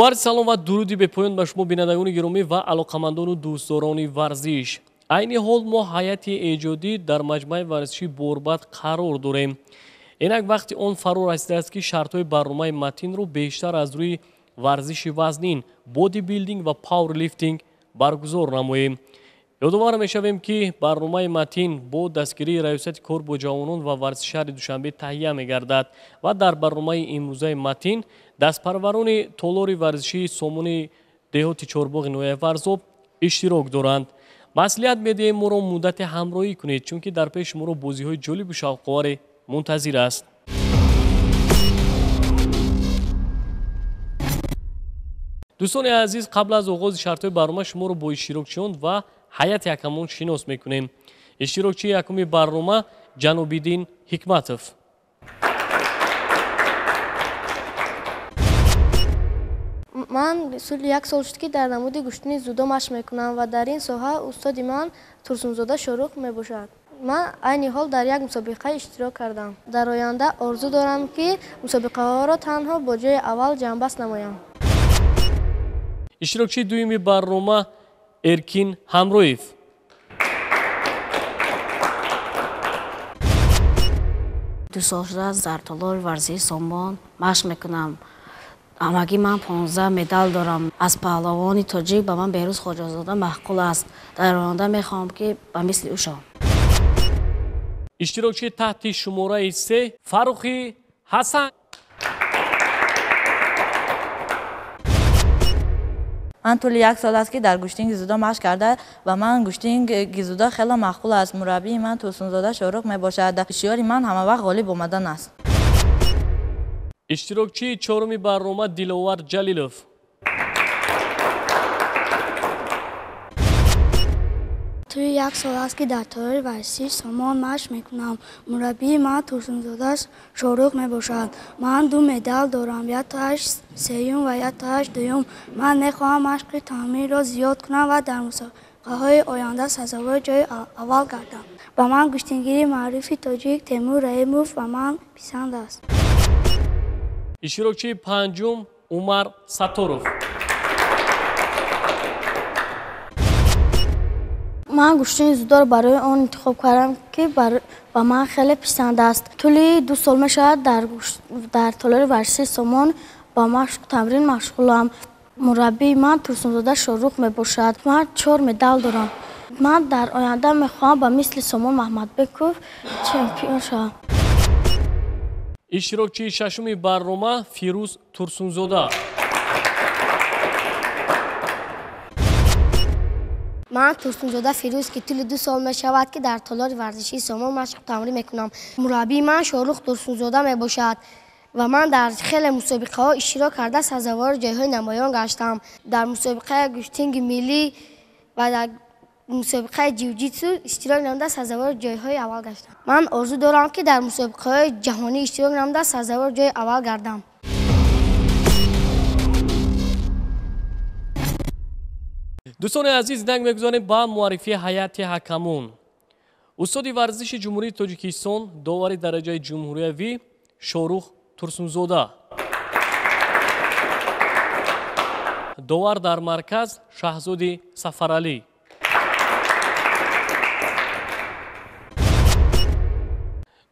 با سلام و درودی به پایان به شما بینندگان گرامی و علاقمندان و دوستداران ورزش. عین حال ما هیئت ایجادی در مجمع ورزشی بوربات قرار داریم. اینک وقتی آن فرا رسیده است که شرط‌های برنامه متین رو بیشتر از روی ورزش وزنین، بودی بیلدینگ و پاور لیفتینگ برگزار نماییم. یادآور می‌شویم که برنامه متین با دستگیری ریاست کار با جوانان و ورزش شهر دوشنبه تهیه می‌گردد و در برنامه امروزه متین دستپروران تالار ورزشی سامون دهات چهارباغ نوی ورزاب اشتراک دارند. مسئولیت می‌دهیم ما را مدت همراهی کنید چون که در پیش ما را بازی‌های جالب و شوق‌آور منتظر است. دوستان عزیز، قبل از آغاز شرط‌های برنامه شما را با اشتراکچیان و هیئت یکمون شناس می‌کنیم. اشتراکچی یکمی برنامه جناب‌الدین حکمتوف. من سال یک سال شد که در نمود گوشتنی زودا مشق میکنم و در این ساحه استادی من ترسونزاده شاروخ میباشد. من عین حال در یک مسابقه اشتراک کردم. در آینده آرزو دارم که مسابقه ها را تنها با جای اول جنبست نمایم. اشتراکچی دومی برنامه ارکین همرویف. دو سال شده از در تالار ورزشی سامان مشق میکنم. همگی من 15 مدال دارم. از پهلوانی تاجیک به من بهروز خواجه‌زاده محقول است. در آینده میخوام که به مثل او شوم. اشتراکچی تحت شماره 3 فروخی حسن. من طول یک سال است که در گوشتینگ گیزودا مشق کرده و من گوشتینگ گیزودا خیلی محقول است. مربی من ترسونزاده شاروخ میباشد. بسیاری من همه وقت غالب آمدن است. اشتراکچی چهارمی برنامه دلاور جلیلوف. توی یک سال است که در تالار ورزشی سامان مشق میکنم. مربی من ترسونزاده شاروخ میباشد. من 2 مدال دارم، یک تاش سیوم و یک تاش دوم. من میخواهم مشق تعمیر را زیاد کنم و در مسابقه های آینده سزاوار جای اول گردم. با من گوشتنگیری معروف تاجیک تیمور رحیموف و من پسند است. اشتراکچی پنجم عمر ساتوروف. من گوشتنی زودا را برای آن انتخاب کردم که با من خیلی پسند است. طول 2 سال میشود در تالار ورزشی سامان با مشق تمرین مشغولم. مربی من ترسونزاده شاروخ میباشد. من 4 مدال دارم. من در آینده میخواهم با مثل سامان محمدبکوف چمپیون شوم. اشتراکچی ششمی برنامه فیروز ترسونزاده. من ترسونزاده فیروز که طول 2 سال میشود که در تالار ورزشی سامان مشق تمرین میکنم. مربی من شاروخ ترسونزاده میباشد و من در خیلی مسابقه ها اشتراک کرده سزاوار جایهای نمایان گشتم. در مسابقه گوشتینگ ملی و در مسابقه جیوجیتسو اشتراک نموده سزاوار جایهای اول گشتم. من آرزو دارم که در مسابقه های جهانی اشتراک نموده سزاوار جای اول گردم. دوستان عزیز، نگ میگذاریم با معرفی هیئت حکمون. استاد ورزش جمهوری تاجیکستان داور درجه جمهوریوی شاروخ ترسونزاده. داور در مرکز شاهزاده سفرعلی.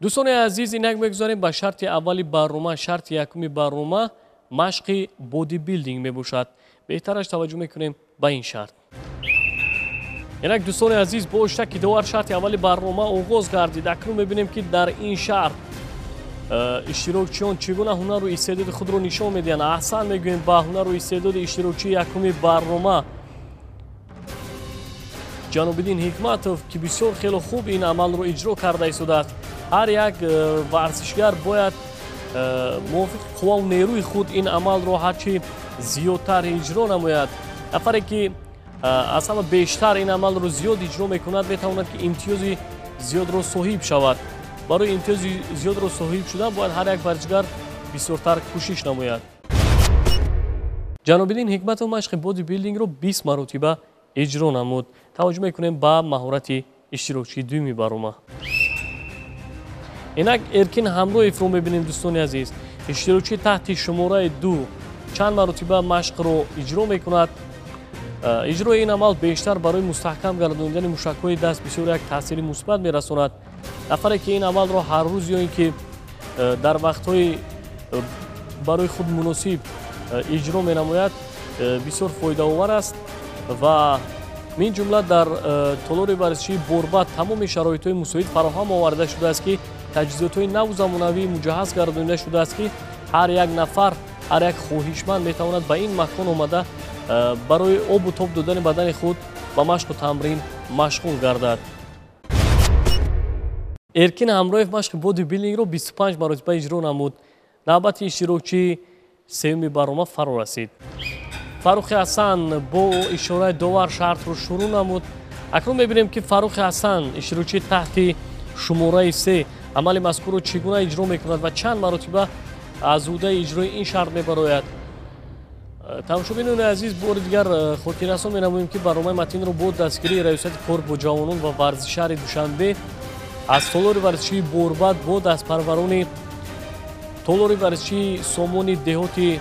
دوستان عزیز، اینک میگذاریم به شرط اولی برنامه. شرط یکمی برنامه مشق بودی بیلدینگ میباشد. بهترش توجه میکنیم به این شرط. اینک دوستان عزیز باشته که داور شرط اولی برنامه آغاز گردید. اکنون میبینیم که در این شرط اشتراکچیان چگونه هنر و استعداد خود را نشان میدهند. احسن میگوییم به هنر و استعداد اشتراکچی یکمی برنامه جناب‌الدین حکمتوف که بسیار خیلی خوب این عمل رو اجرا کرده ایستاده است. هر یک ورزشگر باید موافق قوا و نیروی خود این عمل رو هرچی زیادتر اجرا نماید. نفری که از همه بیشتر این عمل رو زیاد اجرا میکند میتواند که امتیاز زیاد رو صاحب شود. برای امتیاز زیاد رو صاحب شدن باید هر یک ورزشگر بسیارتر کوشش نماید. جناب‌الدین حکمتوف مشق بودی بیلدینگ رو 20 مرتبه اجرا نمود. توجه میکنیم به مهارت اشتراکچی دومی برنامه. اینک ارکین همرویف رو میبینیم دوستان عزیز. اشتراکچی تحت شماره 2 чанд маротиба машқро иҷро мекунад. иҷрои ин амал бештар барои мустаҳкам гардондани мушакҳои даст бисёр як таъсири мусбат мерасонад. нафаре ки ин амалро ҳар рӯз ё ин ки дар вақтҳои барои худ муносиб иҷро менамояд бисёр фоидаовар аст ва мин ҷумла дар толори варзишии борбат тамоми шароитҳои мусоид фароҳам оварда шудааст ки таҷҳизотҳои наву замонавӣ муҷаҳҳаз гардонида шудааст ки ҳар як нафар ҳар як хоҳишманд метавонад ба ин макон омада барои обу тоб додани бадани худ ба машқу тамрин машғул гардад. эркин ҳамроев машқи бодибилдингро 25 маротиба иҷро намуд. навбати иштирокчии севуми барнома фаро расид. фаррухи ҳасан бо ишораи довар шартро шурӯъ намуд. акнун мебинем ки фаррухи ҳасан иштирокчии таҳти шумораи 3 амали мазкурро чӣ гуна иҷро мекунад ва чанд маротиба аз ӯҳдаи иҷрои ин шарт мебарояд. тамошобинони азиз, бори дигар хотиррасон менамоем ки барномаи матинро бо дастгирии раёсати кор бо ҷавонон ва варзиши шаҳри Душанбе аз толори варзишии борбат бо дастпарварони толори варзишии сомони деҳоти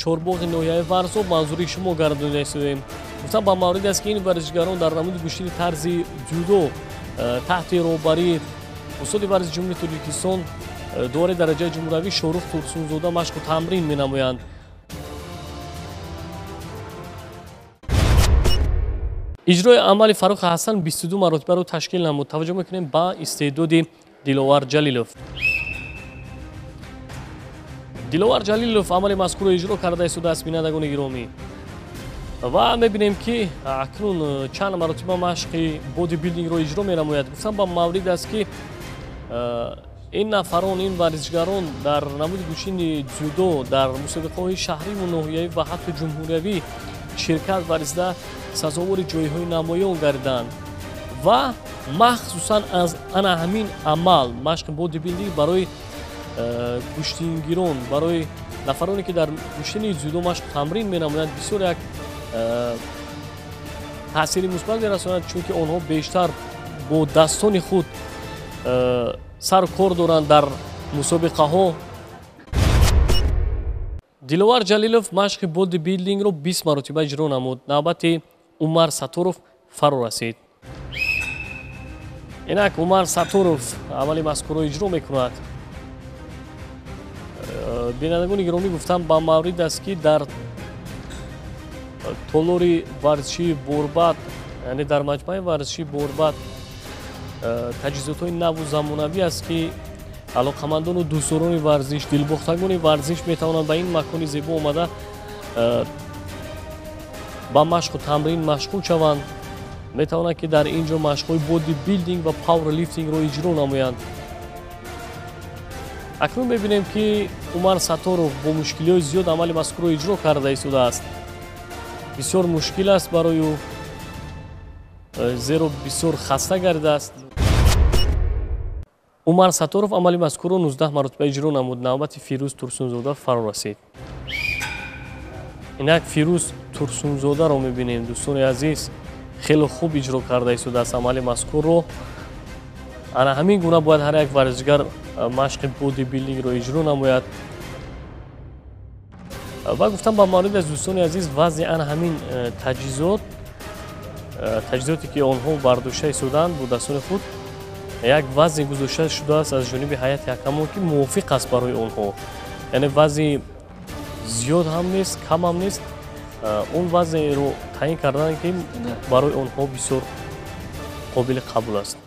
чорбоғи ноҳияи варзоб манзури шумо гардонида истодем. гуфтам ба мавриди аст ки ин варзишгарон дар намуди гӯштини тарзи дзюдо таҳти роҳбарии устоди варзиши ҷумҳурии Тоҷикистон дуори дараҷаи ҷумҳуравӣ Шорух Турсунзода машқу тамрин менамоянд. иҷрои амали Фаррухи Ҳасан 22 маротибаро ташкил намуд. таваҷҷӯҳ мекунем ба истеъдоди Диловар Ҷалилов. Диловар Ҷалилов амали мазкурро иҷро карда истодааст. бинандагони гиромӣ, ва мебинем ки акнун чанд маротиба машқи бодибилдингро иҷро менамояд. гуфтам ба маврид аст ки ин нафарон, ин варзишгарон дар намуди гӯштини дзюдо дар мусобиқаҳои шаҳриву ноҳиявӣ ва ҳатто ҷумҳуриявӣ ширкат варзида сазовори ҷойҳои намоён гардиданд ва махсусан аз ана ҳамин амал машқи бодибилдинг барои гӯштингирон, барои нафароне ки дар гӯштини дзюдо машқ тамрин менамоянд бисёр як таъсири мусбат мерасонад, чунки онҳо бештар бо дастони худ сару кор доранд дар мусобиқаҳо. Диловар Ҷалилов машқи бодибилдингро 20 маротиба иҷро намуд. навбати Умар Сатуров фаро расид. инак Умар Сатуров амали мазкурро иҷро мекунад. бинандагони гиромӣ, гуфтам ба маврид аст ки дар толори варзишии борбат, яъне дар маҷмӯаи варзишии борбат таҷҳизотҳои наву замонавӣ аст ки алоқамандону дӯстдорони варзиш, дилбохтагони варзиш метавонанд ба ин макони зебо омада ба машқу тамрин машғул шаванд. метавонанд ки дар ин ҷо машқҳои бодибилдинг ва пауэрлифтингро иҷро намоянд. акнун мебинем ки Умар Сатуров бо мушкилиҳои зиёд амали мазкурро иҷро карда истодааст. бисёр мушкил аст барои ӯ, зеро бисёр хаста гардидааст. Умар Сатуров амали мазкурро 19 маротиба иҷро намуд. навбати Фирӯз Турсунзода фаро расид. инак Фирӯз Турсунзодаро мебинем. дӯстони азиз, хеле хуб иҷро карда истодааст амали мазкурро. ана ҳамин гуна бояд ҳар як варзишгар машқи бодибилдингро иҷро намояд. ва гуфтам ба маврид аз дӯстони азиз, вазъи ана ҳамин таҷҳизоте ки онҳо бардошта истоданд бо дастони худ, як вазъи гузошта шудааст аз ҷониби ҳайати ҳакамон ки мувофиқ аст барои онҳо. яъне вазъи зиёд ҳам нест, кам ҳам нест. он вазъеро таъин карданд ки барои онҳо бисёр қобили қабул аст.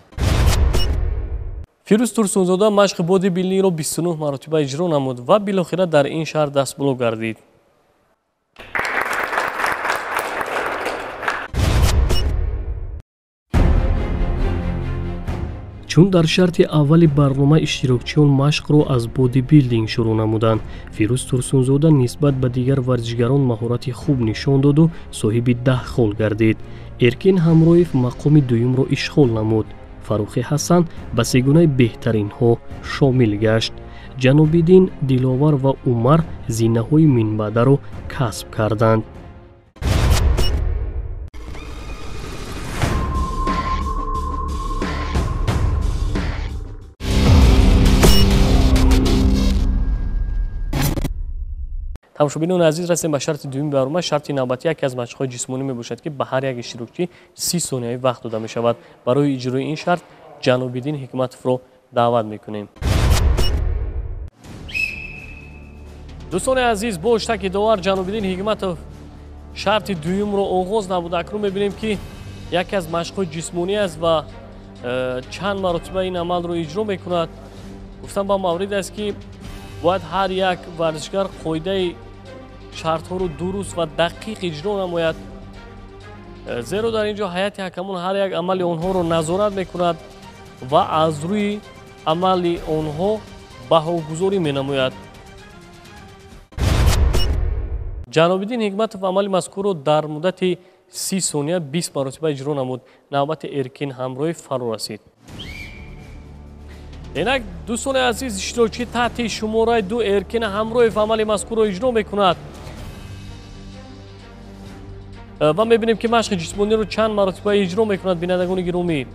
Фирӯз Турсунзода машқи бодибилдингро 29 маротиба иҷро намуд ва билохира дар ин шаҳр дастболо гардид. чун дар шарти аввали барнома иштирокчиён машқро аз бодибилдинг шурӯъ намуданд, Фирӯз Турсунзода нисбат ба дигар варзишгарон маҳорати хуб нишон доду соҳиби 10 хол гардид. Эркин Ҳамроев мақоми дуюмро ишғол намуд. Фаррухи Ҳасан ба сегунаи беҳтаринҳо шомил гашт. Ҷанобиддин, Диловар ва Умар зинаҳои минбаъдаро касб карданд. тамошобинон азиз, расем ба шарти дуюми барома. Шарти навбатӣ яке аз машқҳои ҷисмонӣ мебошад ки ба ҳар як иштирокчӣ 30 сонияи вақт дода мешавад. Барои иҷрои ин шарт Ҷанобиддин Ҳикматовро даъват мекунем. дӯстони азиз, бо штаки довар Ҷанобиддин Ҳикматов шарти дуюмро оғоз намуда. Акнун мебинем ки яке аз машқҳои ҷисмонӣ аст ва чанд маротиба ин амалро иҷро мекунад. гуфтам ба маврид аст ки бояд ҳар як варзишгар қоидаи шартҳоро дуруст ва дақиқ иҷро намояд, зеро дар ин ҷо ҳайати ҳакамон ҳар як амали онҳоро назорат мекунад ва аз рӯи амали онҳо баҳогузорӣ менамояд. Ҷанобиддин Ҳикматов амали мазкурро дар муддати 30 сония 20 маротиба иҷро намуд. навбати Эркин Ҳамроев фаро расид. инак дӯстони азиз, иштирокчӣ таҳти шумораи 2 Эркин Ҳамроев амали мазкурро иҷро мекунад ва мебинем ки машқи ҷисмониро чанд маротиба иҷро мекунад. бинандагони гиромӣ,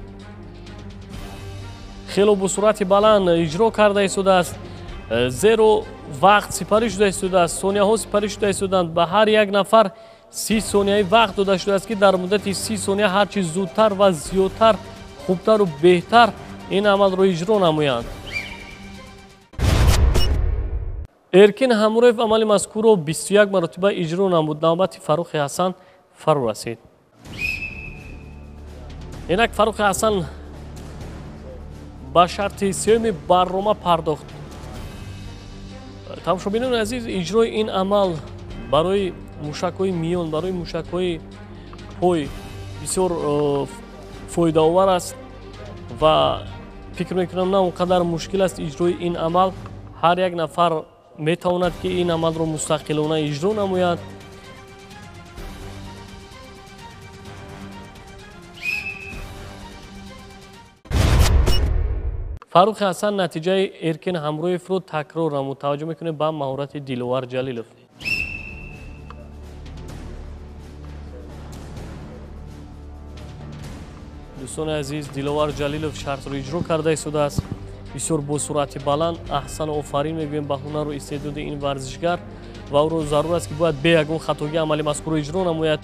хело бо суръати баланд иҷро карда истодааст, зеро вақт сипарӣ шуда истодааст, сонияҳо сипарӣ шуда истоданд. ба ҳар як нафар 30 сонияи вақт дода шудааст ки дар муддати 30 сония ҳарчи зудтар ва зиёдтар, хубтару беҳтар ин амалро иҷро намоянд. Эркин Ҳамроев амали мазкурро 21 маротиба иҷро намуд. навбати Фаррухи Ҳасан фаро расид. инак Фаррухи Ҳасан ба шарти сеюми барнома пардохт. тамошобинони азиз, иҷрои ин амал барои мушакҳои миён, барои мушакҳои пой бисёр фоидаовар аст ва фикр мекунам на он қадар мушкил аст иҷрои ин амал. ҳар як нафар метавонад ки ин амалро мустақилона иҷро намояд. Фаррухи Ҳасан натиҷаи Эркин Ҳамроевро такрор намуд. таваҷҷӯҳ мекунем ба маҳорати Диловар Ҷалилов. дӯстони азиз, Диловар Ҷалилов шартро иҷро карда истодааст. бисёр бо суръати баланд аҳсану офарин мегӯем ба ҳунару истеъдоди ин варзишгар ва ӯро зарур аст ки бояд бе ягон хатогӣ амали мазкурро иҷро намояд.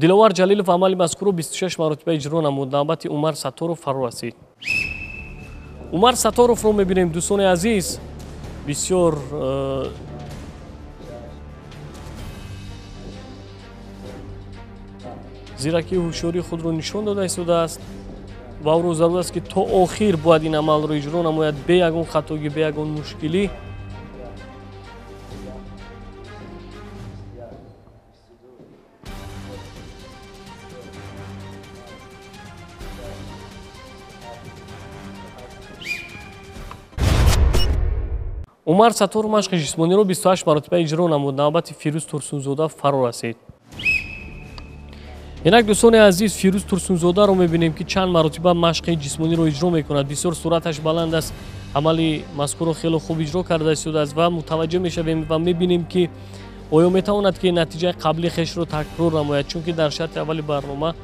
Диловар Ҷалилов амали мазкурро 26 маротиба иҷро намуд. навбати Умар Сатторов фаро расид. Умар Сатторовро мебинем дӯстони азиз, бисёр зиракию ҳушёрии худро нишон дода истодааст ва ӯро зарур аст ки то охир бояд ин амалро иҷро намояд бе ягон хатогӣ, бе ягон мушкилӣ. Умар Сатторов машқи ҷисмониро 28 маротиба иҷро намуд. навбати Фирӯз Турсунзода фаро расид. инак дӯстони азиз, Фирӯз Турсунзодаро мебинем ки чанд маротиба машқи ҷисмониро иҷро мекунад. бисёр суръаташ баланд аст, амали мазкурро хело хуб иҷро карда истодааст ва мутаваҷҷӯҳ мешавем ва мебинем ки оё метавонад ки натиҷаи қабли хешро такрор намояд, чунки дар шарти аввали барнома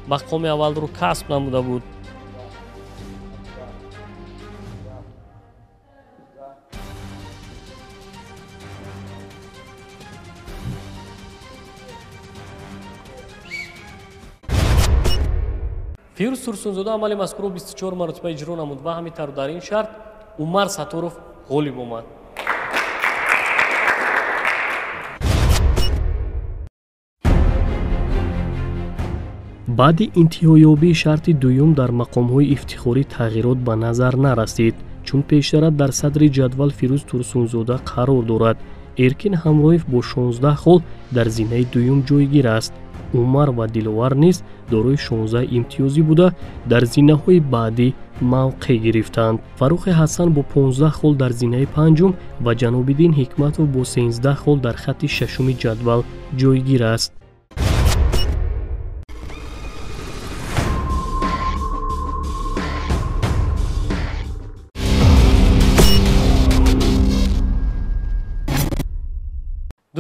мақоми аввалро касб намуда буд. Фирӯз Турсунзода амали мазкурро 24 маротиба иҷро намуд ва ҳамин тару дар ин шарт Умар Сатторов ғолиб омад. баъди интиҳоёбии шарти дуюм дар мақомҳои ифтихорӣ тағйирот ба назар нарасид, чун пештарак дар садри ҷадвал Фирӯз Турсунзода қарор дорад. Эркин Ҳамроев бо 16 хол дар зинаи дуюм ҷойгир аст. Умар ва Диловар низ дорои 16 имтиёзӣ буда дар зинаҳои баъдӣ мавқеъ гирифтанд. Фаррухи Ҳасан бо 15 хол дар зинаи панҷум ва Ҷанобиддин Ҳикматов бо 13 хол дар хатти шашуми ҷадвал ҷойгир аст.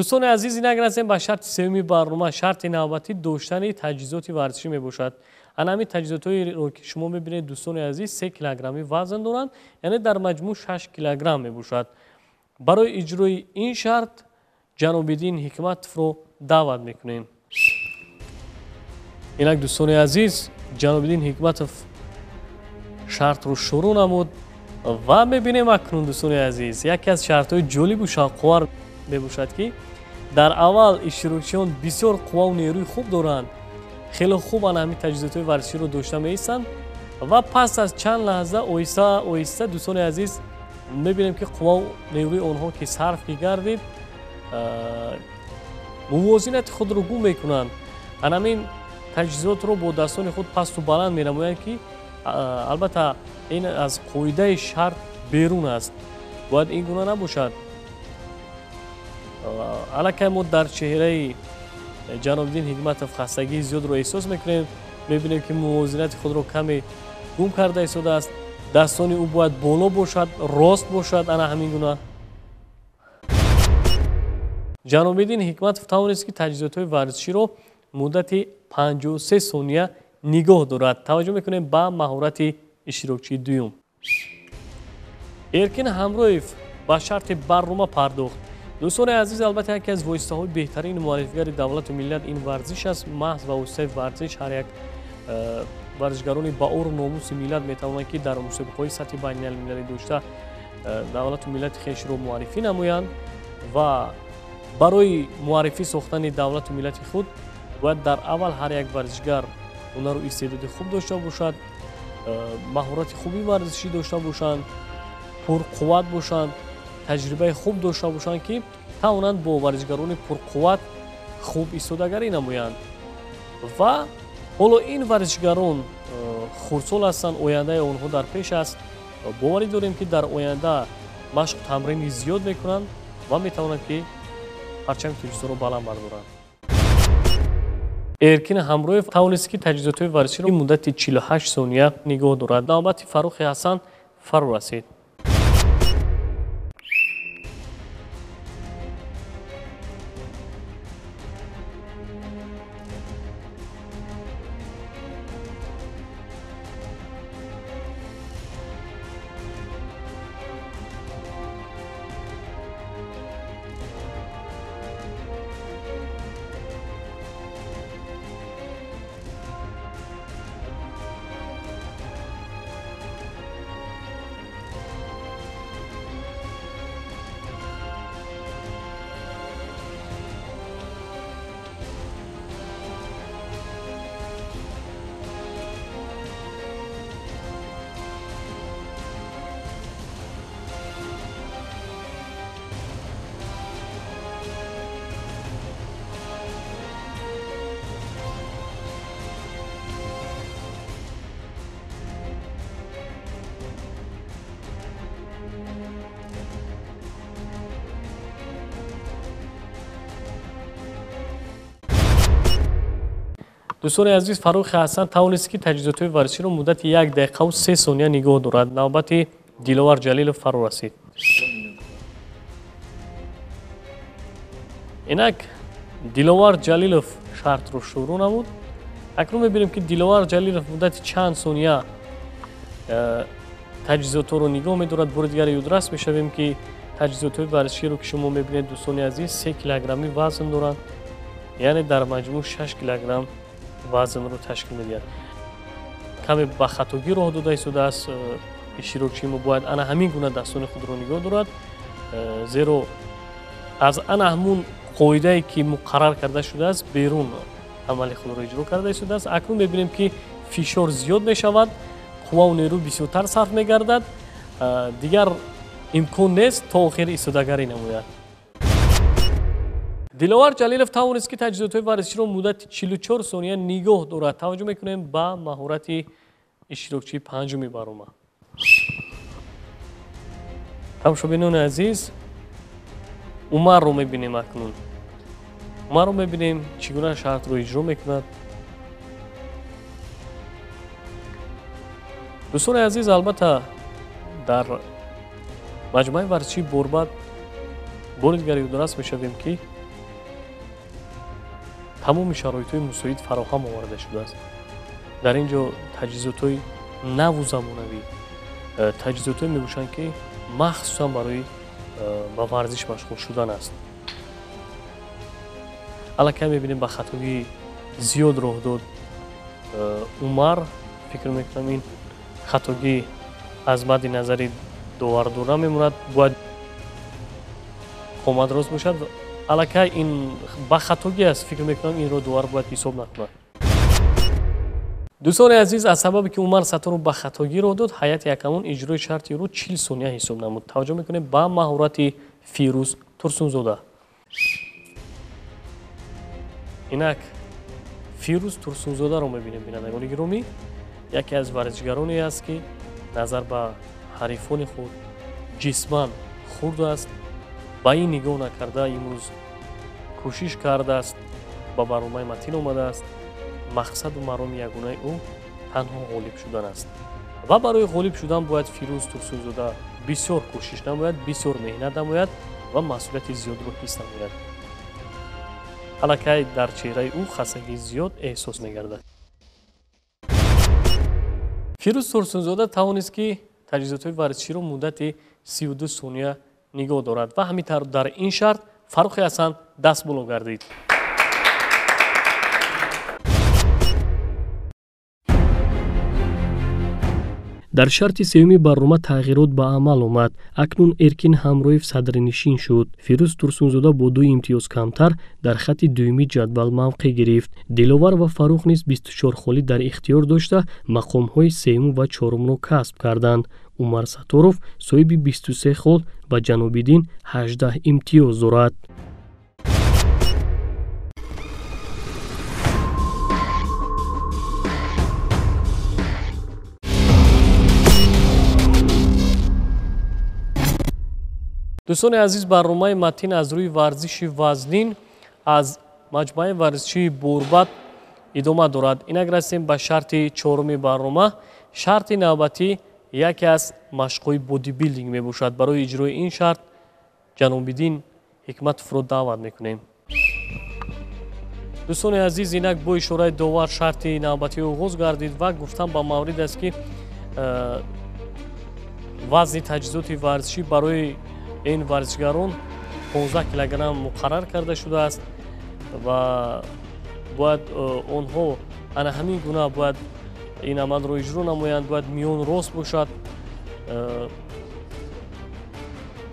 дӯстони азиз, инак расем ба шарти севуми барнома. Шарти навбатӣ доштани таҷҳизоти варзишӣ мебошад. ана ҳамин таҷҳизотҳоеро ки шумо мебинед, дӯстони азиз, 3 килограмми вазн доранд, яъне дар маҷмӯъ 6 килограмм мебошад. барои иҷрои ин шарт ҷанобиддин Ҳикматовро даъват мекунем. инак дӯстони азиз, ҷанобиддин Ҳикматов шартро шурӯъ намуд ва мебинем акнун дӯстони азиз, яке аз шартҳои ҷолибу шавқовар мебошад ки дар аввал иштирокчиён бисёр қувваву нерӯи хуб доранд, хеле хуб ана ҳамин таҷҳизотҳои варзиширо дошта меистанд ва пас аз чанд лаҳза оҳиста оҳиста дӯстони азиз мебинем ки қувваву нерӯи онҳо ки сарф мегардид мувозинати худро гум мекунанд. ана ҳамин таҷҳизотро бо дастони худ пасту баланд менамоянд ки албатта ин аз қоидаи шарт берун аст. бояд ин гуна набошад. аллакай мо дар чеҳраи ҷанобиддин Ҳикматов хастагии зиёдро эҳсос мекунем. мебинем ки мувозинати худро каме гум карда истодааст. дастони ӯ бояд боло бошад, рост бошад. ана ҳамин гуна ҷанобиддин Ҳикматов тавонист ки таҷҳизотҳои варзиширо муддати 53 сония нигоҳ дорад. таваҷҷӯҳ мекунем ба маҳорати иштирокчии дуюм. Эркин Ҳамроев ба шарти барнома пардохт. дӯстони азиз, албатта яке аз воситаҳои беҳтарини муаллифгари давлату миллат ин варзиш аст. маҳз ва воситаи варзиш ҳар як варзишгарони ба ору номуси миллат метавонанд ки дар мусобиқаҳои сатҳи байналмилалӣ дошта давлату миллати хешро муаррифӣ намоянд ва барои муаррифӣ сохтани давлату миллати худ бояд дар аввал ҳар як варзишгар ҳунару истеъдоди хуб дошта бошад, маҳорати хуби варзишӣ дошта бошанд, пурқувват бошанд, таҷрибаи хуб дошта бошанд ки тавонанд бо варзишгарони пурқувват хуб истодагарӣ намоянд. ва ҳоло ин варзишгарон хурдсол ҳастанд, ояндаи онҳо дар пеш аст. боварӣ дорем ки дар оянда машқу тамрини зиёд мекунанд ва метавонанд ки парчами тоҷикистонро баланд бардоранд. Эркин Ҳамроев тавонист ки таҷҳизотҳои варзиширо муддати 48 сония нигоҳ дорад. навбати Фаррухи Ҳасан фаро расид. дӯстони азиз, Фаррухи Ҳасан тавонист ки таҷҳизотҳои варзиширо муддати 1 дақиқаву 3 сония нигоҳ дорад. навбати Диловар Ҷалилов фаро расид. инак Диловар Ҷалилов шартро шурӯъ намуд. акнун мебинем ки Диловар Ҷалилов муддати чанд сония таҷҳизотҳоро нигоҳ медорад. бори дигар ёдрас мешавем ки таҷҳизотҳои варзиширо ки шумо мебинед, дӯстони азиз, 3 килограмми вазн доранд, яъне дар маҷмӯъ 6 килограмм вазнро ташкил медиҳад. каме ба хатогӣ роҳ дода истодааст. иштирокчии мо бояд ана ҳамин гуна дастони худро нигоҳ дорад, зеро аз ана ҳамун қоидае ки муқаррар карда шудааст берун амали худро иҷро карда истодааст. акнун мебинем ки фишор зиёд мешавад, қувваву нерӯ бисёртар сарф мегардад, дигар имкон нест то охир истодагарӣ намояд. Диловар Ҷалилов тавонист ки таҷҳизотҳои варзиширо муддати 44 сония нигоҳ дорад. таваҷҷӯҳ мекунем ба маҳорати иштирокчии панҷуми барома. тамошобинони азиз, Умарро мебинем акнун. Умарро мебинем чӣ гуна шартро иҷро мекунад. дӯстони азиз, албатта дар маҷмӯъаи варзишии Борбад бори дигар ёдрас мешавем ки тамоми шароитҳои мусоид фароҳам оварда шудааст. дар ин ҷо таҷҳизотҳои наву замонавӣ, таҷҳизотҳое мебошанд ки махсусан барои ба варзиш машғул шудан аст. аллакай мебинем ба хатоии зиёд роҳ дод умар. фикр мекунам ин хатогӣ аз мадди назари довардора мемонад, бояд омадрост бошад. аллакай ин ба хатогӣ аст, фикр мекунам инро довар бояд ҳисоб накунад. дӯстони азиз, аз сабабе ки Умар Сатторов ба хатогӣ роҳ дод, ҳайати якамон иҷрои шарти ӯро 40 сония ҳисоб намуд. таваҷҷӯҳ мекунем ба маҳорати Фирӯз Турсунзода. инак Фирӯз Турсунзодаро мебинем, бинандагони гиромӣ. яке аз варзишгароне аст ки назар ба ҳарифони худ ҷисман хурд аст. ба ин нигоҳ накарда имрӯз кӯшиш кардааст, ба барномаи матин омадааст. мақсаду мароми ягонаи ӯ танҳо ғолиб шудан аст ва барои ғолиб шудан бояд Фирӯз Турсунзода бисёр кӯшиш намояд, бисёр меҳнат намояд ва масъулияти зиёдро ҳис намояд. аллакай дар чеҳраи ӯ хастагии зиёд эҳсос мегардад. Фирӯз Турсунзода тавонист ки таҷҳизотҳои варзиширо муддати 32 сония нигоҳ дорад ва ҳамин дар ин шарт Фаррухи Ҳасан даст боло гардид. дар шарти сеюми барнома тағйирот ба амал омад. акнун Эркин Ҳамроев садрнишин шуд. Фирӯз Турсунзода бо 2 имтиёз камтар дар хатти дуюми ҷадвал мавқеъ гирифт. Диловар ва Фаррух низ 24 холӣ дар ихтиёр дошта мақомҳои сеюму ва чорумро касб карданд. Умар Сатторов соҳиби 23 хол ва Ҷанобиддин 18 имтиёз дорад. дӯстони азиз, барномаи матин аз рӯи варзиши вазнин аз маҷмӯаи варзишии Бурбат идома дорад. инак расем ба шарти чоруми барнома. шарти навбатӣ яке аз машқҳои бодибилдинг мебошад. барои иҷрои ин шарт Ҷанобиддин Ҳикматовро даъват мекунем. дӯстони азиз, инак бо ишораи довар шарти навбатӣ оғоз гардид ва гуфтам ба маврид аст ки вазни таҷҳизоти варзишӣ барои ин варзишгарон 15 килограмм муқаррар карда шудааст ва бояд онҳо ана ҳамин гуна бояд ин амалро иҷро намоянд, бояд миён рост бошад.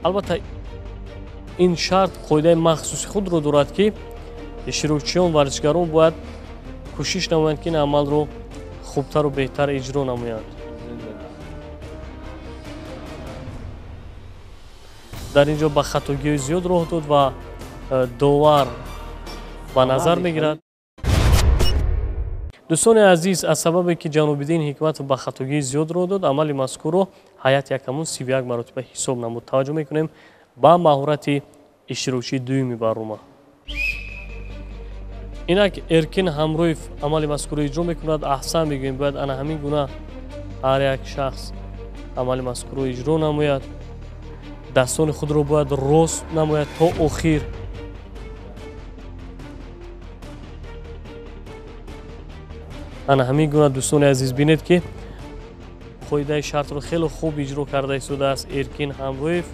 албатта ин шарт қоидаи махсуси худро дорад ки иштирокчиён варзишгарон бояд кӯшиш намоянд ки ин амалро хубтару беҳтар иҷро намоянд. дар ин ҷо ба хатогиҳои зиёд роҳ дод ва довар ба назар мегирад. дӯстони азиз, аз сабабе ки Ҷанобиддин Ҳикматов ба хатогии зиёд роҳ дод, амали мазкурро ҳайати якамон 31 маротиба ҳисоб намуд. таваҷҷӯҳ мекунем ба маҳорати иштирокчии дуюми барнома. инак Эркин Ҳамроев амали мазкурро иҷро мекунад. аҳсан мегӯем, бояд ана ҳамин гуна ҳар як шахс амали мазкурро иҷро намояд. дастони худро бояд рост намояд то охир. ана ҳамин гуна дӯстони азиз бинед ки қоидаи шартро хеле хуб иҷро карда истодааст Эркин Ҳамроев.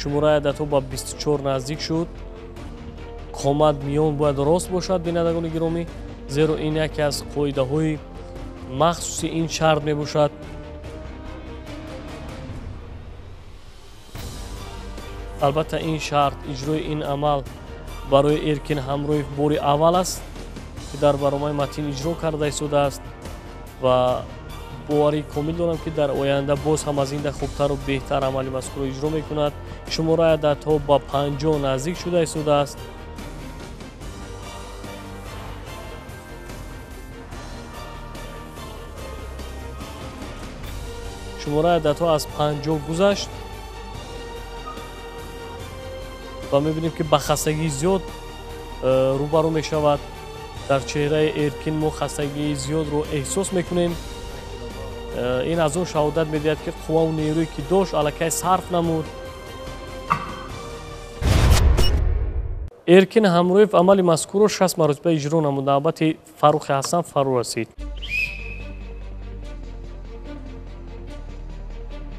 шумораи ададҳо ба 24 наздик шуд. қомат миён бояд рост бошад, бинандагони гиромӣ, зеро ин яке аз қоидаҳои махсуси ин шарт мебошад. албатта ин шарт, иҷрои ин амал барои Эркин Ҳамроев бори аввал аст ки дар барномаи матин иҷро карда истодааст ва боварии комил дорам ки дар оянда боз ҳам аз инда хубтару беҳтар амали мазкурро иҷро мекунад. шумораи ададҳо ба 50 наздик шуда истодааст. шумораи ададҳо аз 50 гузашт ва мебинем ки ба хастагии зиёд рӯбарӯ мешавад. дар чеҳраи Эркин мо хастагии зиёдро эҳсос мекунем. ин аз он шаҳодат медиҳад ки қувваву нерӯе ки дошт аллакай сарф намуд. эркин ҳамроев амали мазкурро 60 маротиба иҷро намуд. навбати Фаррухи Ҳасан фаро расид.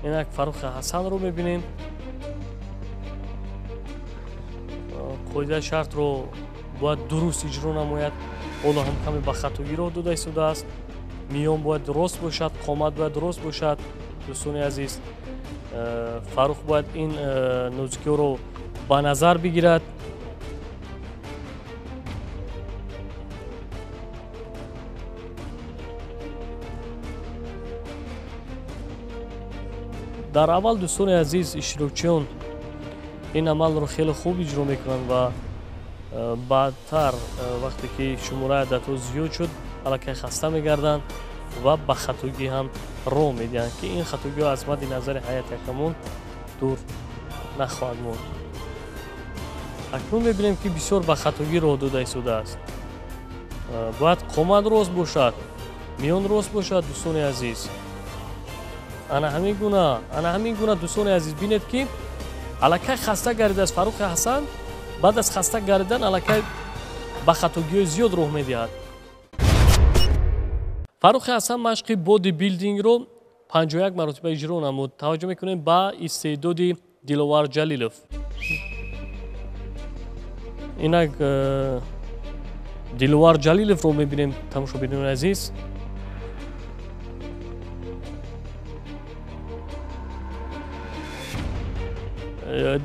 инак Фаррухи Ҳасанро мебинем. қоидаи шартро бояд дуруст иҷро намояд. ҳоло ҳам каме ба хатогӣ роҳ дода истодааст. миён бояд рост бошад, қомат бояд рост бошад. дӯстони азиз, Фаррух бояд ин нозикиҳоро ба назар бигирад. дар аввал дӯстони азиз, иштирокчиён ин амалро хеле хуб иҷро мекунанд ва баъдтар вақте ки шумораи ададҳо зиёд шуд, аллакай хаста мегарданд ва ба хатогӣ ҳам роҳ медиҳанд, ки ин хатогиҳо аз мадди назари ҳайати якамон дур нахоҳад монд. акнун мебинем ки бисёр ба хатогӣ роҳ дода истодааст. бояд қомат рост бошад, миён рост бошад. дӯстони азиз, ана ҳамин гуна дӯстони азиз, бинед ки аллакай хаста гардидааст Фаррухи Ҳасан. баъд аз хаста гарdiдан аллакай ба хатогиҳои зиёд роҳ медиҳад. Фаррухи Ҳасан машқи бодибилдингро 51 маротиба иҷро намуд. таваҷҷӯҳ мекунем ба истеъдоди Диловар Ҷалилов. инак Диловар Ҷалиловро мебинем, тамошобинони азиз.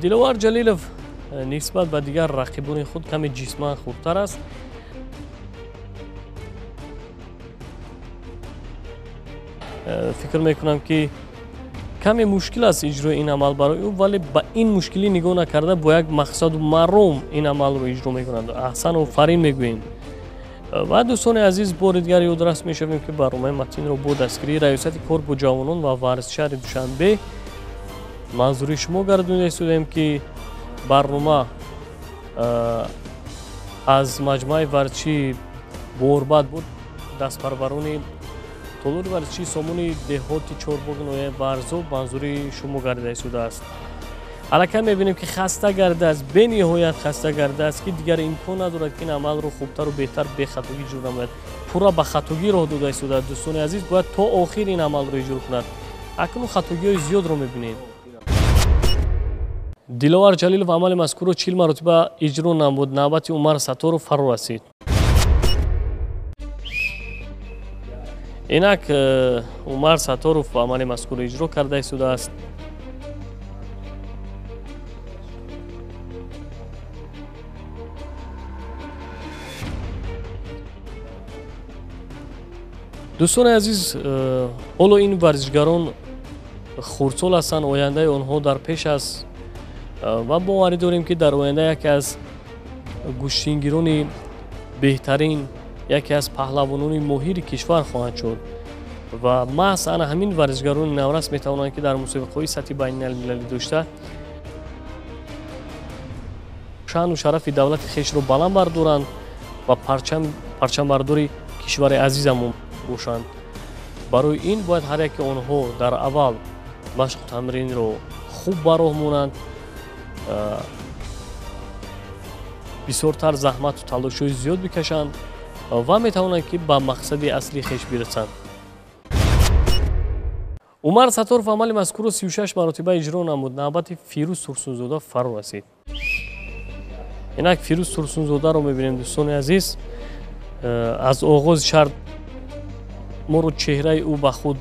Диловар Ҷалилов нисбат ба дигар рақибони худ каме ҷисман хурдтар аст. фикр мекунам ки каме мушкил аст иҷрои ин амал барои ӯ, вале ба ин мушкилӣ нигоҳ накарда бо як мақсаду маром ин амалро иҷро мекунад. аҳсан офарин мегӯем. ва дӯстони азиз, бори дигар ёдрас мешавем ки барномаи матинро бо дастгирии раёсати кор бо ҷавонон ва варзиши шаҳри Душанбе манзури шумо гардонида истодем ки барнома аз маҷмӯаи варзиши Борбад буд дастпарварони толори варзиши сомони деҳоти Чорбоги ноҳияи Варзо манзури шумо гардида истодааст. аллакай мебинем ки хаста гардидааст, бениҳоят хаста гардидааст, ки дигар имкон надорад ки ин амалро хубтару беҳтар бехатогӣ иҷро намояд. пурра ба хатогӣ роҳ дода истодааст. дӯстони азиз, бояд то охир ин амалро иҷро кунад. акнун хатогиҳои зиёдро мебинем. Диловар Ҷалилов амали мазкурро 40 маротиба иҷро намуд. навбати Умар Сатторов фаро расид. инак Умар Сатторов амали мазкурро иҷро карда истодааст. дӯстони азиз, ҳоло ин варзишгарон хурдсол ҳастанд, ояндаи онҳо дар пеш аст ва боварӣ дорем ки дар оянда яке аз гӯштингирони беҳтарин, яке аз паҳлавонони моҳири кишвар хоҳанд шуд ва маҳз ана ҳамин варзишгарони наврас метавонанд ки дар мусобиқаҳои сатҳи байналмилалӣ дошта шаъну шарафи давлати хешро баланд бардоранд ва парчамбардори кишвари азизамон бошанд. барои ин бояд ҳар яке онҳо дар аввал машқу тамринро хуб ба роҳ монанд, бисёртар заҳмату талошҳои зиёд бикашанд ва метавонанд ки ба мақсади асли хеш бирасанд. Умар Сатторов амали мазкурро 36 маротиба иҷро намуд. навбати Фирӯз Турсунзода фаро расид. инак Фирӯз Турсунзодаро мебинем. дӯстони азиз, аз оғози шарт моро чеҳраи ӯ ба худ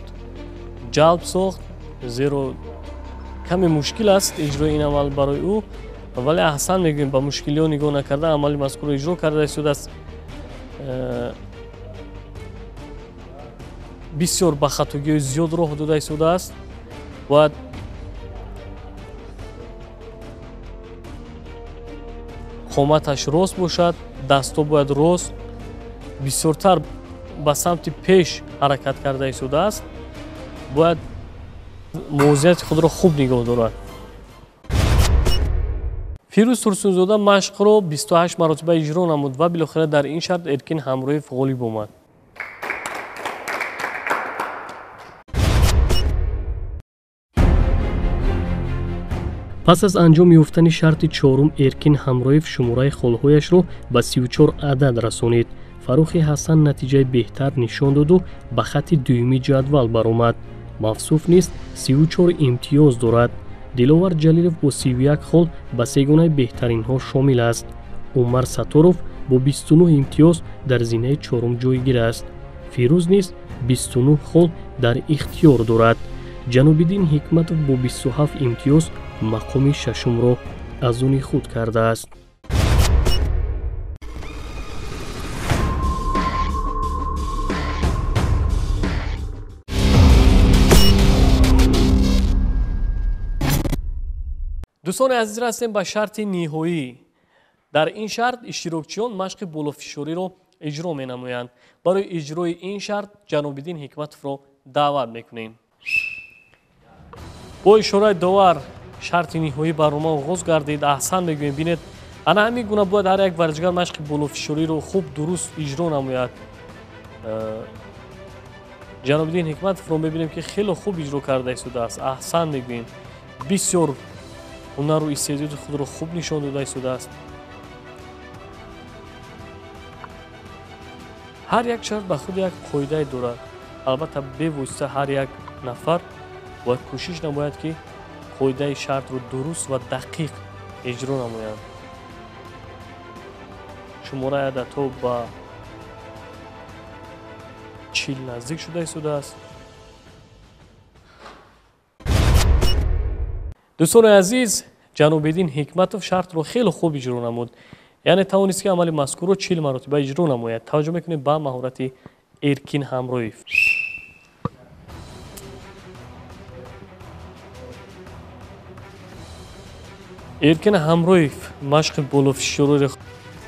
ҷалб сохт, зеро каме мушкил аст иҷрои ин амал барои ӯ, вале аҳсан мегӯем, ба мушкилиҳо нигоҳ накарда амали мазкурро иҷро карда истодааст. бисёр ба хатогиҳои зиёд роҳ дода истодааст. бояд қоматаш рост бошад, дастҳо бояд рост, бисёртар ба самти пеш ҳаракат карда истодааст. бояд мувозинати худро хуб нигоҳ дорад. Фирӯз Турсунзода машқро 28 маротиба иҷро намуд ва билохира дар ин шарт Эркин Ҳамроев ғолиб омад. пас аз анҷом ёфтани шарти чорум Эркин Ҳамроев шумораи холҳояшро ба 34 адад расонид. Фаррухи Ҳасан натиҷаи беҳтар нишон доду ба хатти дуюми ҷадвал баромад. Мавсуф низ 34 имтиёз дорад. Диловар Ҷалилов бо 31 хол ба сегонаи беҳтаринҳо шомил аст. Умар Саторов бо 29 имтиёз дар зинаи чорум ҷойгир аст. Фирӯз низ 29 хол дар ихтиёр дорад. Ҷанобиддин Ҳикматов бо 27 имтиёз мақоми шашумро аз они худ кардааст. дӯстони азиз расем ба шарти ниҳоӣ. дар ин шарт иштирокчиён машқи болофишориро иҷро менамоянд. барои иҷрои ин шарт Ҷанобиддин Ҳикматовро даъват мекунем. бо ишораи довар шарти ниҳоӣ барнома оғоз гардид. аҳсан мегӯем. бинед ана ҳамин гуна бояд ҳар як варзишгар машқи болофишориро хуб дуруст иҷро намояд. Ҷанобиддин Ҳикматовро мебинем ки хеле хуб иҷро карда истодааст. аҳсан мегӯем. бисёр ҳунару истеъдоди худро хуб нишон дода истодааст. ҳар як шарт ба худ як қоидае дорад. албатта бевосита ҳар як нафар бояд кӯшиш намояд ки қоидаи шартро дуруст ва дақиқ иҷро намоянд. шумораи ададҳо ба 40 наздик шуда истодааст. дӯстони азиз, Ҷанобиддин Ҳикматов шартро хеле хуб иҷро намуд. яъне тавонист ки амали мазкурро 40 маротиба иҷро намояд. таваҷҷӯҳ мекунем ба маҳорати Эркин Ҳамроев. Эркин Ҳамроев машқи болофишориро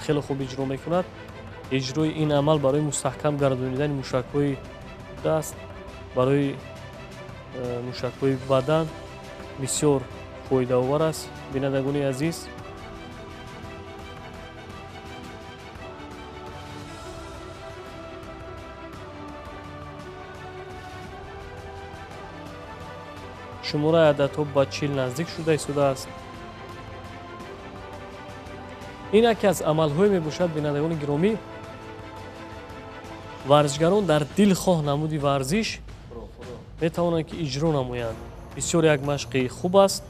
хеле хуб иҷро мекунад. иҷрои ин амал барои мустаҳкам гардонидани мушакҳои даст, барои мушакҳои бадан бисёр фоидаовар аст. бинандагони азиз, шумораи ададҳо ба 40 наздик шуда истодааст. ин яке аз амалҳое мебошад, бинандагони гиромӣ, варзишгарон дар дилхоҳ намуди варзиш метавонанд ки иҷро намоянд. бисёр як машқи хуб аст.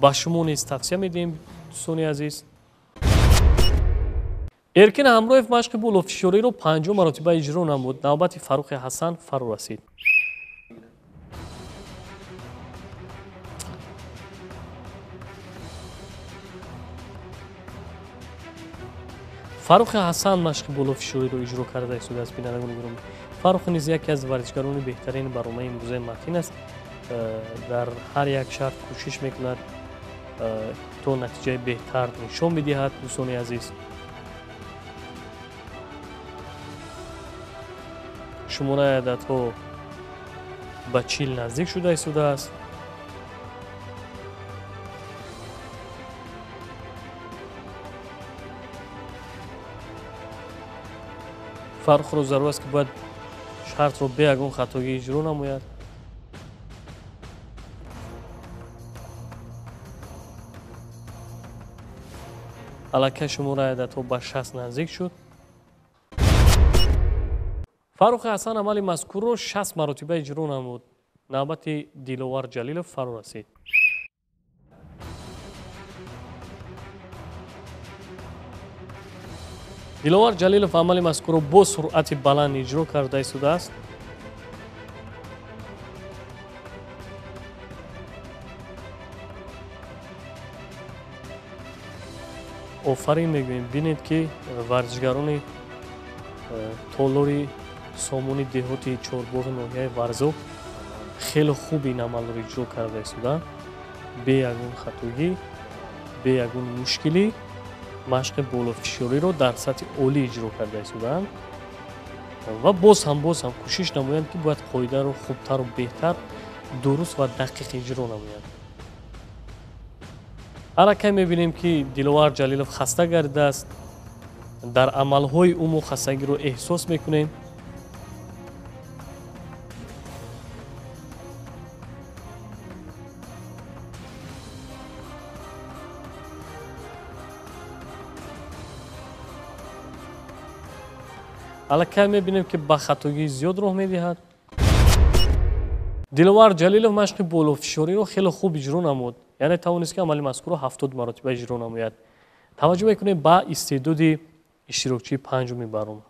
ба шумо низ тавсия медиҳем дӯстони азиз. Эркин Ҳамроев машқи болофишориро 50 маротиба иҷро намуд. навбати Фаррухи Ҳасан фаро расид. Фаррухи Ҳасан машқи болофишориро иҷро карда истодааст. бинандагони гиромӣ, Фаррух низ яке аз варзишгарони беҳтарини барномаи имрӯзаи матин аст. дар ҳар як шарт кӯшиш мекунад то натиҷаи беҳтар нишон бидиҳад. дӯстони азиз, шумораи ададҳо ба 40 наздик шуда истодааст. Фаррухро зарур аст ки бояд шартро бе ягон хатогӣ иҷро намояд. аллакай шумораи ададҳо ба 60 наздик шуд. Фаррухи Ҳасан амали мазкурро 60 маротиба иҷро намуд. навбати Диловар Ҷалилов фаро расид. Диловар Ҷалилов амали мазкурро бо суръати баланд иҷро карда истодааст. офарин мегӯем. бинед ки варзишгарони толори сомони деҳоти чорбоғи ноҳияи Варзоб хеле хуб ин амалро иҷро карда истоданд. бе ягон хатогӣ, бе ягон мушкилӣ машқи болофишориро дар сатҳи олӣ иҷро карда истоданд ва боз ҳам кӯшиш намоянд ки бояд қоидаро хубтару беҳтар, дуруст ва дақиқ иҷро намоянд. аллакай мебинем ки Диловар Ҷалилов хаста гардидааст. дар амалҳои ӯ мо хастагиро эҳсос мекунем. аллакай мебинем ки ба хатогии зиёд роҳ медиҳад. Диловар Ҷалилов машқи болофишориро хеле хуб иҷро намуд. Яъне тавонист ки амали мазкурро 70 маротиба иҷро намояд. Таваҷҷӯҳ мекунем ба истеъдоди иштирокчии панҷуми барнома.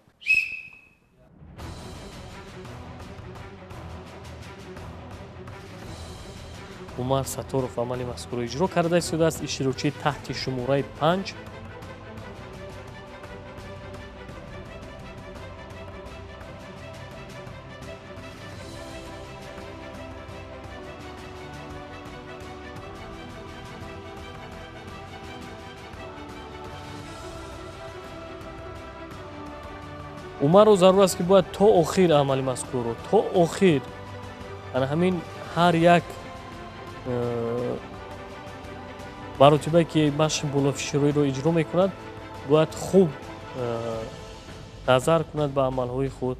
Умар Сатторов амали мазкурро иҷро карда истодааст. Иштирокчии таҳти шумораи 5. умарро зарур аст ки бояд то охир амали мазкурро то охир ана ҳамин ҳар як маротибае ки машқи болофишориро иҷро мекунад бояд хуб назар кунад ба амалҳои худ.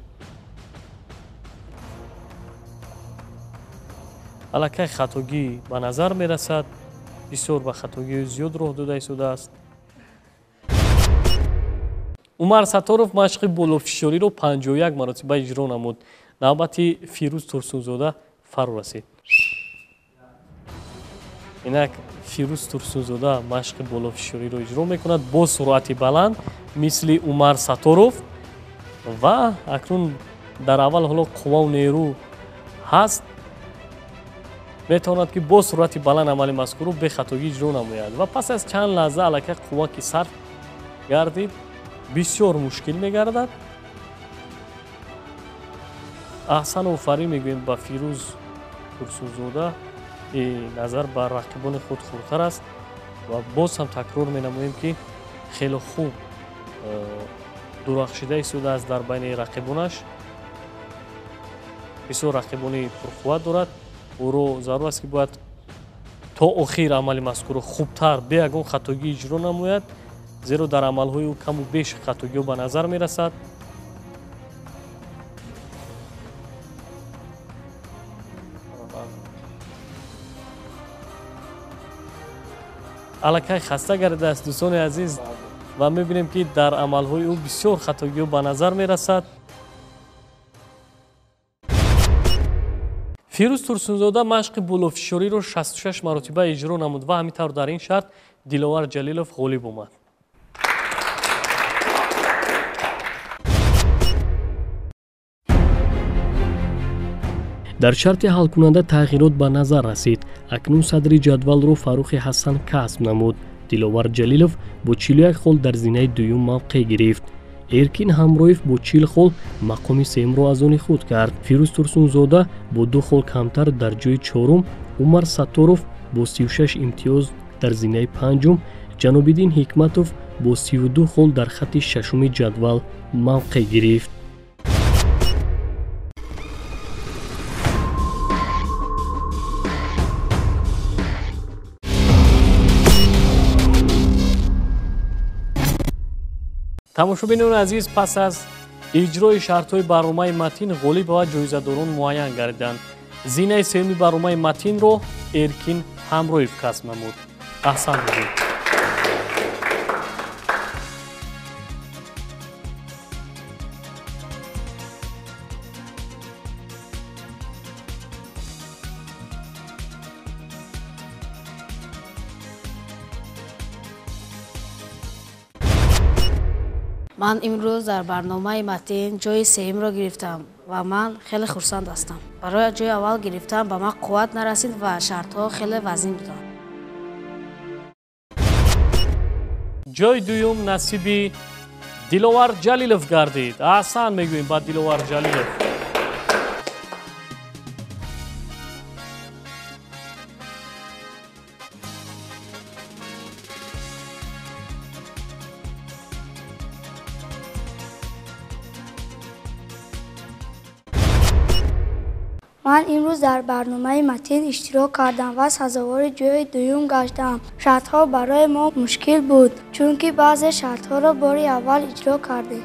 аллакай хатогӣ ба назар мерасад. бисёр ба хатогии зиёд роҳ дода истодааст. Умар Сатторов машқи болофишориро 51 маротиба иҷро намуд. навбати Фирӯз Турсунзода фаро расид. инак Фирӯз Турсунзода машқи болофишориро иҷро мекунад бо суръати баланд мисли Умар Сатторов ва акнун дар аввал ҳоло қувваву нерӯ ҳаст. метавонад ки бо суръати баланд амали мазкурро бехатогӣ иҷро намояд ва пас аз чанд лаҳза аллакай қувва ки сарф гардид бисёр мушкил мегардад. аҳсан офарин мегӯем ба Фирӯз Турсунзода назар ба рақибони худ хурдтар аст ва боз ҳам такрор менамоем ки хеле хуб дурахшида истодааст дар байни рақибонаш. бисёр рақибони пурқувват дорад. ӯро зарур аст ки бояд то охир амали мазкурро хубтар бе ягон хатогӣ иҷро намояд, зеро дар амалҳои ӯ каму беш хатогиҳо ба назар мерасад. аллакай хаста гардидааст дӯстони азиз ва мебинем ки дар амалҳои ӯ бисёр хатогиҳо ба назар мерасад. Фирӯз Турсунзода машқи болофишориро 66 маротиба иҷро намуд ва ҳамин тавр дар ин шарт Диловар Ҷалилов ғолиб омад. дар шарти ҳалкунанда тағйирот ба назар расид. акнун садри ҷадвалро Фаррухи Ҳасан касб намуд. Диловар Ҷалилов бо 41 хол дар зинаи дуюм мавқеъ гирифт. Эркин Ҳамроев бо 40 хол мақоми сеюмро аз они худ кард. Фирӯз Турсунзода бо 2 хол камтар дар ҷои чорум, Умар Сатторов бо 36 имтиёз дар зинаи панҷум, Ҷанобиддин Ҳикматов бо 32 хол дар хатти шашуми ҷадвал мавқеъ гирифт. тамошобинони азиз, пас аз иҷрои шартҳои барномаи матин ғолиб ва ҷоизадорон муайян гардиданд. зинаи сеюми барномаи матинро Эркин Ҳамроев касб намуд. аҳсан будед. ман имрӯз дар барномаи матин ҷои сеюмро гирифтам ва ман хеле хурсанд ҳастам. барои ҷои аввал гирифтан ба ман қувват нарасид ва шартҳо хеле вазин буданд. ҷои дуюм насиби Диловар Ҷалилов гардид. аҳсан мегӯем ба Диловар Ҷалилов. ман имрӯз дар барномаи матин иштирок кардам ва сазовори ҷои дуюм гаштам. шартҳо барои мо мушкил буд, чунки баъзе шартҳоро бори аввал иҷро кардем.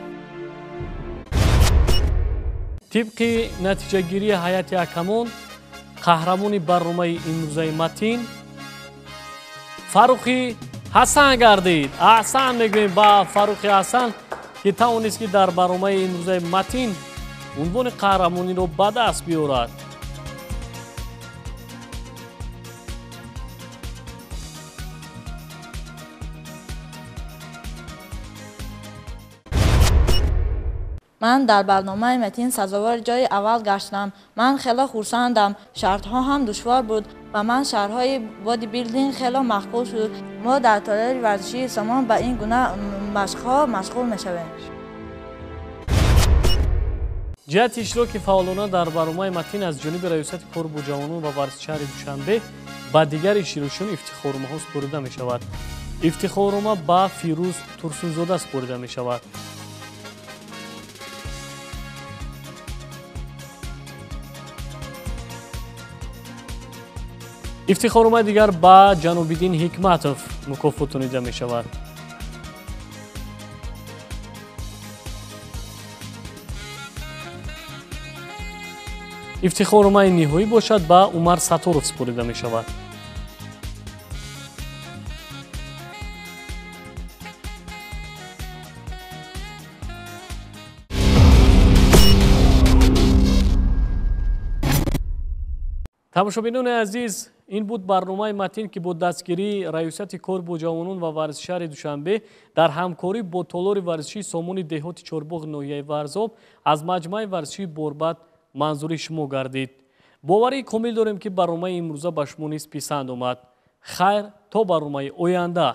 тибқи натиҷагирии ҳайати ҳакамон, қаҳрамони барномаи имрӯзаи матин Фаррухи Ҳасан гардид. аҳсан мегӯем ба Фаррухи Ҳасан. ки тавонист ки дар барномаи имрӯзаи матин унвони қаҳрамониро ба даст биёрад. من در برنامه متین سزاوار جای اول گشتم. من خیلی خرسندم. شرطها هم دشوار بود و من شهرهای بادی بیلدینگ خیلی مشغول شد. ما در تالار ورزشی سامان به این گونه مشق‌ها مشغول می‌شویم. ҷиҳати иштироки фаъолона дар барномаи матин аз ҷониби раёсати кору бо ҷавонон ва варзиши шаҳри Душанбе ба дигар иштирокчиён ифтихорномаҳо супорида мешавад. ифтихорнома ба Фирӯз Турсунзода супорида мешавад. ифтихорномаи дигар ба Ҷанобиддин Ҳикматов мукофотонида мешавад. ифтихорномаи ниҳоӣ бошад ба Умар Сатторов супорида мешавад. тамошобинони азиз, ин буд барномаи матин ки бо дастгирии раёсати кор бо ҷавонон ва варзиши шаҳри Душанбе дар ҳамкорӣ бо толори варзишии сомони деҳоти Чорбоғ ноҳияи Варзоб аз маҷмӯаи варзишии Борбад манзури шумо гардид. боварии комил дорем ки барномаи имрӯза ба шумо низ писанд омад. хайр то барномаи оянда.